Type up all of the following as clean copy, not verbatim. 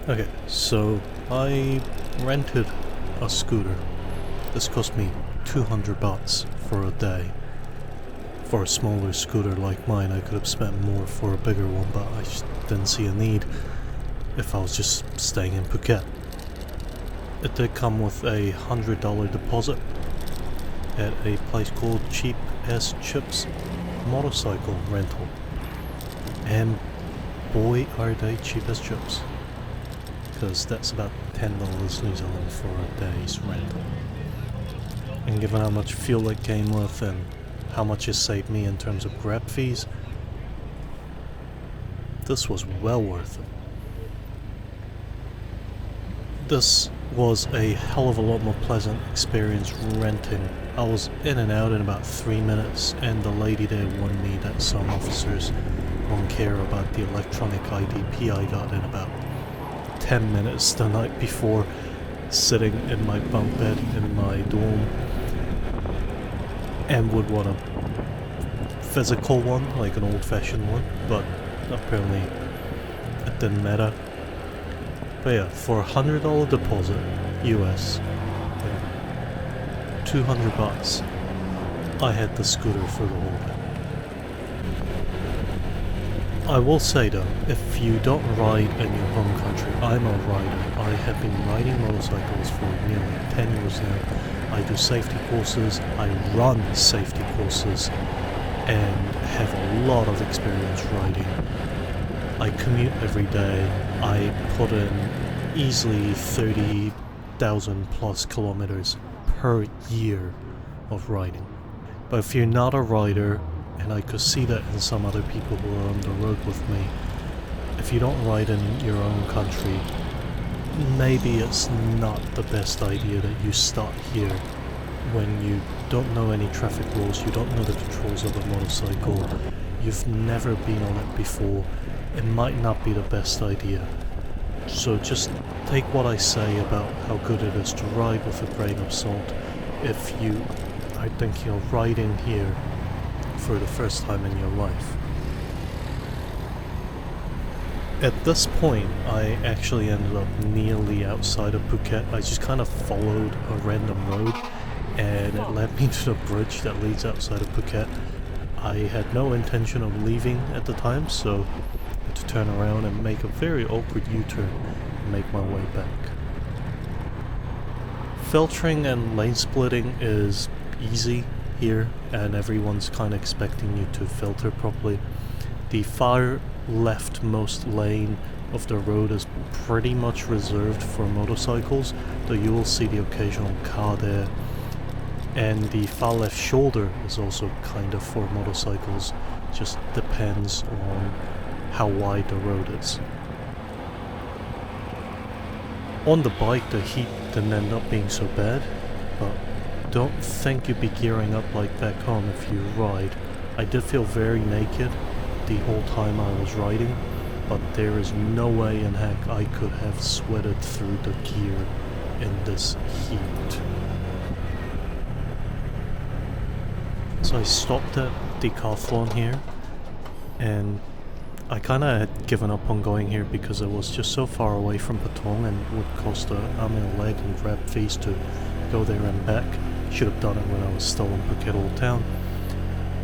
Okay, so I rented a scooter. This cost me 200 bahts for a day. For a smaller scooter like mine, I could have spent more for a bigger one, but I just didn't see a need if I was just staying in Phuket. It did come with a $100 deposit at a place called Cheap as Chips motorcycle rental. And boy are they cheap as chips. Because that's about $10 New Zealand for a day's rental. And given how much fuel it came with and how much it saved me in terms of grab fees, this was well worth it. This was a hell of a lot more pleasant experience renting. I was in and out in about 3 minutes, and the lady there warned me that some officers won't care about the electronic IDP I got in about 10 minutes the night before, sitting in my bunk bed in my dorm, and would want a physical one, like an old-fashioned one, but apparently it didn't matter. But yeah, for a $100 deposit, US, 200 bahts, I had the scooter for the whole day. I will say though, if you don't ride in your home country, I'm a rider. I have been riding motorcycles for nearly 10 years now. I do safety courses, I run safety courses, and have a lot of experience riding. I commute every day. I put in easily 30,000 plus kilometers per year of riding. But if you're not a rider, and I could see that in some other people who are on the road with me, if you don't ride in your own country, maybe it's not the best idea that you start here when you don't know any traffic rules, you don't know the controls of a motorcycle, you've never been on it before. It might not be the best idea. So just take what I say about how good it is to ride with a grain of salt if you are thinking of riding here for the first time in your life. At this point, I actually ended up nearly outside of Phuket. I just kind of followed a random road and it led me to the bridge that leads outside of Phuket. I had no intention of leaving at the time, so I had to turn around and make a very awkward U-turn and make my way back. Filtering and lane splitting is easy here, and everyone's kind of expecting you to filter properly. The far leftmost lane of the road is pretty much reserved for motorcycles, though you will see the occasional car there. And the far left shoulder is also kind of for motorcycles, just depends on how wide the road is. On the bike, the heat didn't end up being so bad, but don't think you'd be gearing up like back home if you ride. I did feel very naked the whole time I was riding, but there is no way in heck I could have sweated through the gear in this heat. So I stopped at Decathlon here, and I kinda had given up on going here because it was just so far away from Patong and would cost an arm and a leg and grab fees to go there and back. Should have done it when I was still in Phuket Old Town.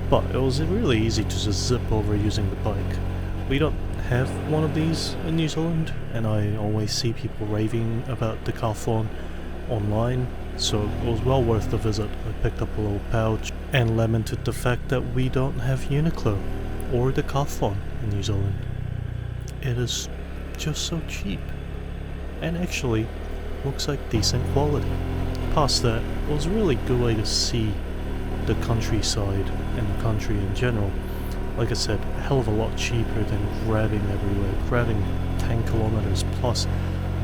But it was really easy to just zip over using the bike. We don't have one of these in New Zealand, and I always see people raving about Decathlon online, so it was well worth the visit. I picked up a little pouch and lamented the fact that we don't have Uniqlo or Decathlon in New Zealand. It is just so cheap, and actually looks like decent quality. Past that, it was a really good way to see the countryside and the country in general. Like I said, a hell of a lot cheaper than grabbing everywhere. Grabbing 10 kilometers plus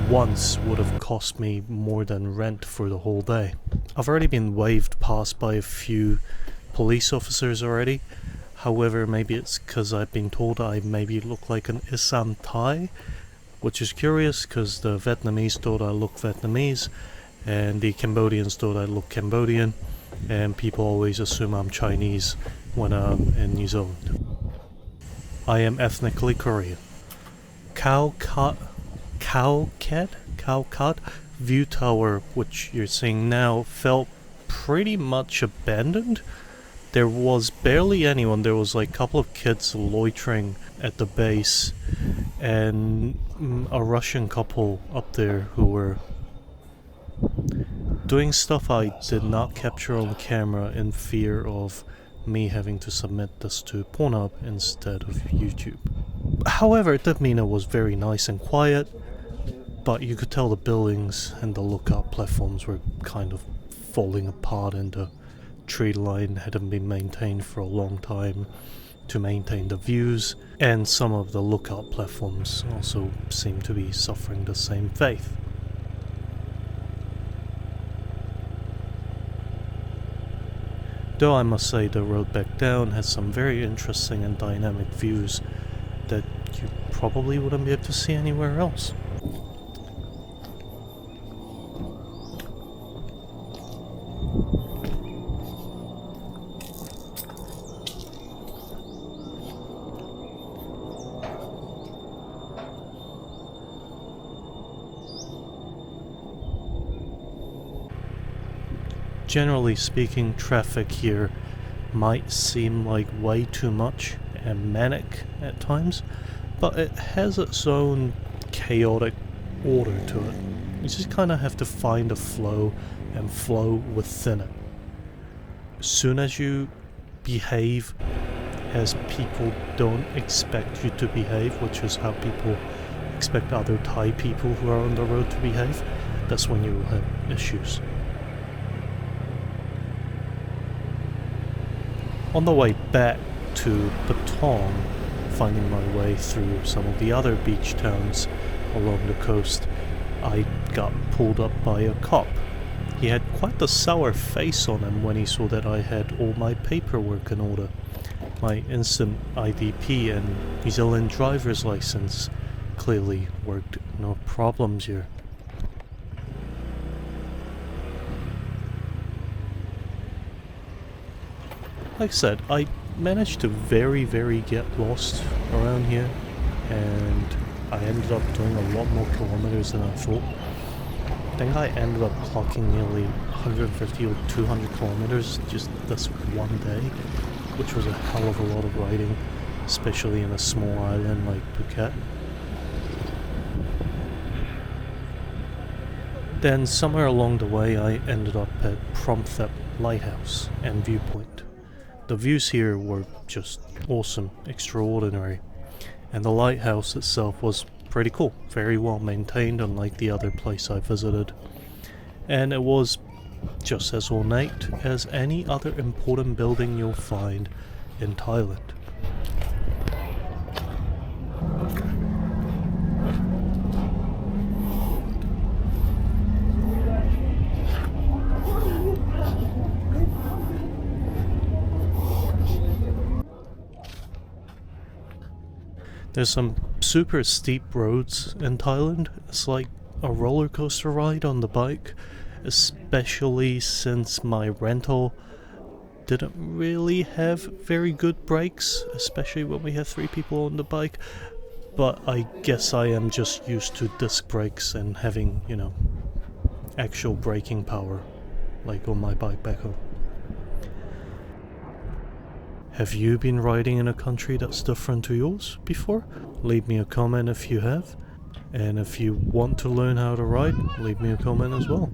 once would have cost me more than rent for the whole day. I've already been waved past by a few police officers already. However, maybe it's because I've been told I maybe look like an Isam Thai, which is curious because the Vietnamese thought I looked Vietnamese, and the Cambodians thought I looked Cambodian, and people always assume I'm Chinese when I'm in New Zealand. I am ethnically Korean. Cowcat view tower, which you're seeing now, felt pretty much abandoned. There was barely anyone. There was like a couple of kids loitering at the base, and a Russian couple up there who were doing stuff I did not capture on camera in fear of me having to submit this to Pornhub instead of YouTube. However, it did mean it was very nice and quiet, but you could tell the buildings and the lookout platforms were kind of falling apart, and the tree line hadn't been maintained for a long time to maintain the views, and some of the lookout platforms also seem to be suffering the same fate. Though I must say the road back down has some very interesting and dynamic views that you probably wouldn't be able to see anywhere else. Generally speaking, traffic here might seem like way too much and manic at times, but it has its own chaotic order to it. You just kind of have to find a flow and flow within it. As soon as you behave as people don't expect you to behave, which is how people expect other Thai people who are on the road to behave, that's when you will have issues. On the way back to Patong, finding my way through some of the other beach towns along the coast, I got pulled up by a cop. He had quite a sour face on him when he saw that I had all my paperwork in order. My instant IDP and New Zealand driver's license clearly worked no problems here. Like I said, I managed to very get lost around here, and I ended up doing a lot more kilometers than I thought. I think I ended up clocking nearly 150 or 200 kilometers just this one day, which was a hell of a lot of riding, especially in a small island like Phuket. Then somewhere along the way I ended up at Promthep Lighthouse and Viewpoint. The views here were just awesome, extraordinary, and the lighthouse itself was pretty cool, very well maintained unlike the other place I visited, and it was just as ornate as any other important building you'll find in Thailand. There's some super steep roads in Thailand. It's like a roller coaster ride on the bike, especially since my rental didn't really have very good brakes, especially when we had 3 people on the bike. But I guess I am just used to disc brakes and having, actual braking power, like on my bike back home. Have you been riding in a country that's different to yours before? Leave me a comment if you have. And if you want to learn how to ride, leave me a comment as well.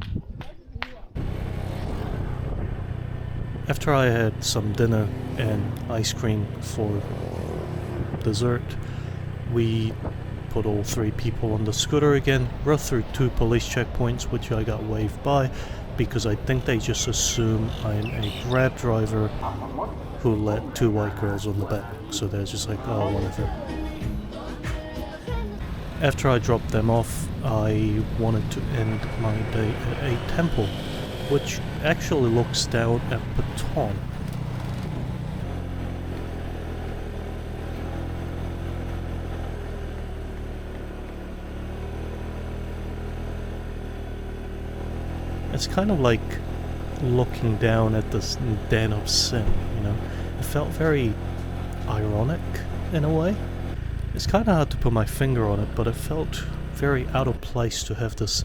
After I had some dinner and ice cream for dessert, we put all 3 people on the scooter again, rode through 2 police checkpoints, which I got waved by because I think they just assume I'm a Grab driver who let 2 white girls on the back, so they're just like, oh, whatever. After I dropped them off, I wanted to end my day at a temple, which actually looks down at Patong. It's kind of like looking down at this den of sin, It felt very ironic in a way. It's kind of hard to put my finger on it, but it felt very out of place to have this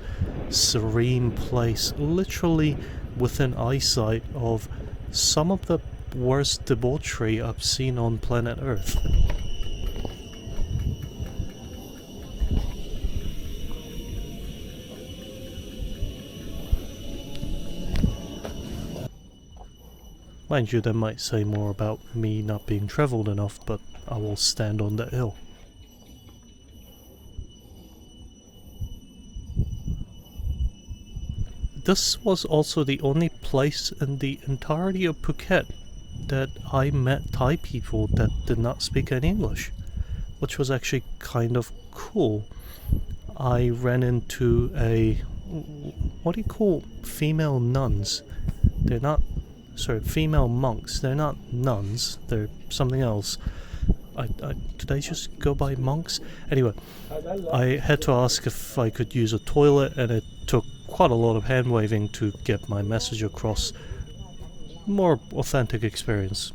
serene place literally within eyesight of some of the worst debauchery I've seen on planet Earth. Mind you, that might say more about me not being travelled enough, but I will stand on that hill. This was also the only place in the entirety of Phuket that I met Thai people that did not speak any English, which was actually kind of cool. I ran into what do you call female nuns? They're not, sorry, female monks. They're not nuns, they're something else. Did they just go by monks? Anyway, I had to ask if I could use a toilet, and it took quite a lot of hand waving to get my message across. More authentic experience.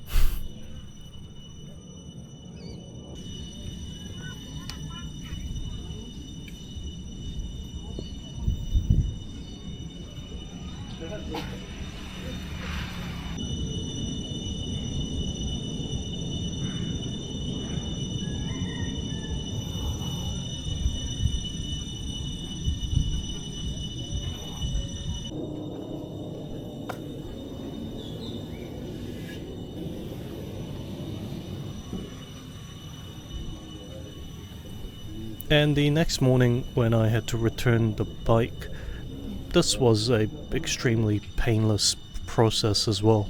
And the next morning, when I had to return the bike, this was a extremely painless process as well.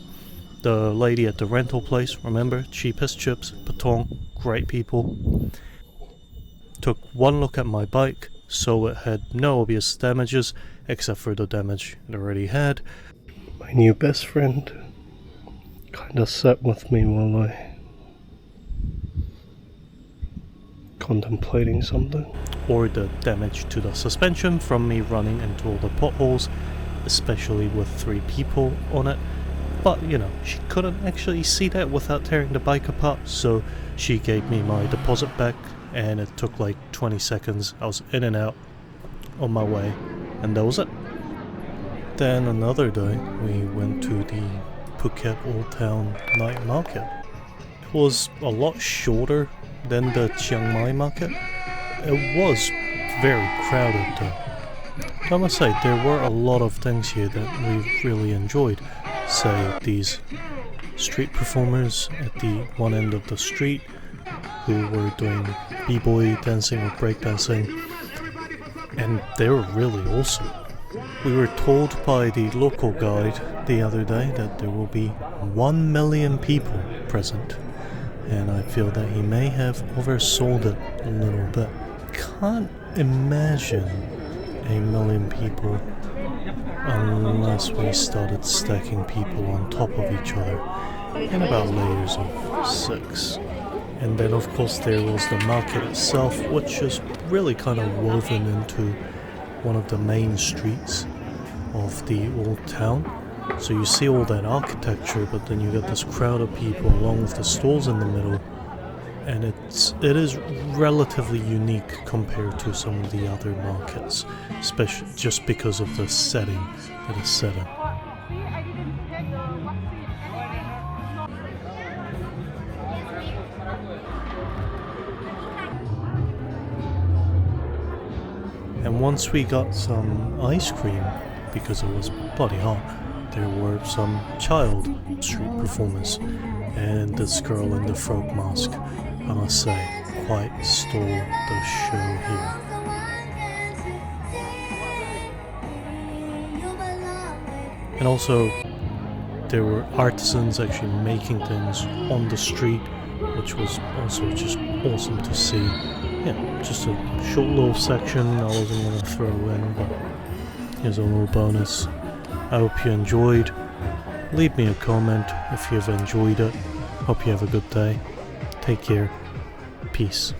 The lady at the rental place, remember, cheap as chips, Patong, great people, took one look at my bike, so it had no obvious damages, except for the damage it already had. My new best friend kinda sat with me while I contemplating something. Or the damage to the suspension from me running into all the potholes, especially with 3 people on it. But, you know, she couldn't actually see that without tearing the bike apart, so she gave me my deposit back, and it took like 20 seconds. I was in and out on my way, and that was it. Then another day, we went to the Phuket Old Town night market. It was a lot shorter than the Chiang Mai market. It was very crowded though. I must say, there were a lot of things here that we really enjoyed. Say, these street performers at the one end of the street who were doing b-boy dancing or breakdancing, and they were really awesome. We were told by the local guide the other day that there will be 1 million people present, and I feel that he may have oversold it a little bit. Can't imagine 1 million people unless we started stacking people on top of each other in about layers of 6. And then of course there was the market itself, which is really kind of woven into one of the main streets of the old town. So you see all that architecture, but then you got this crowd of people along with the stalls in the middle, and it is relatively unique compared to some of the other markets, especially just because of the setting that it's set in. And once we got some ice cream, because it was bloody hot, there were some child street performers, and this girl in the frog mask, I must say, quite stole the show here. And also, there were artisans actually making things on the street, which was also just awesome to see. Yeah, just a short little section I wasn't going to throw in, but here's a little bonus. I hope you enjoyed. Leave me a comment if you've enjoyed it. Hope you have a good day. Take care. Peace.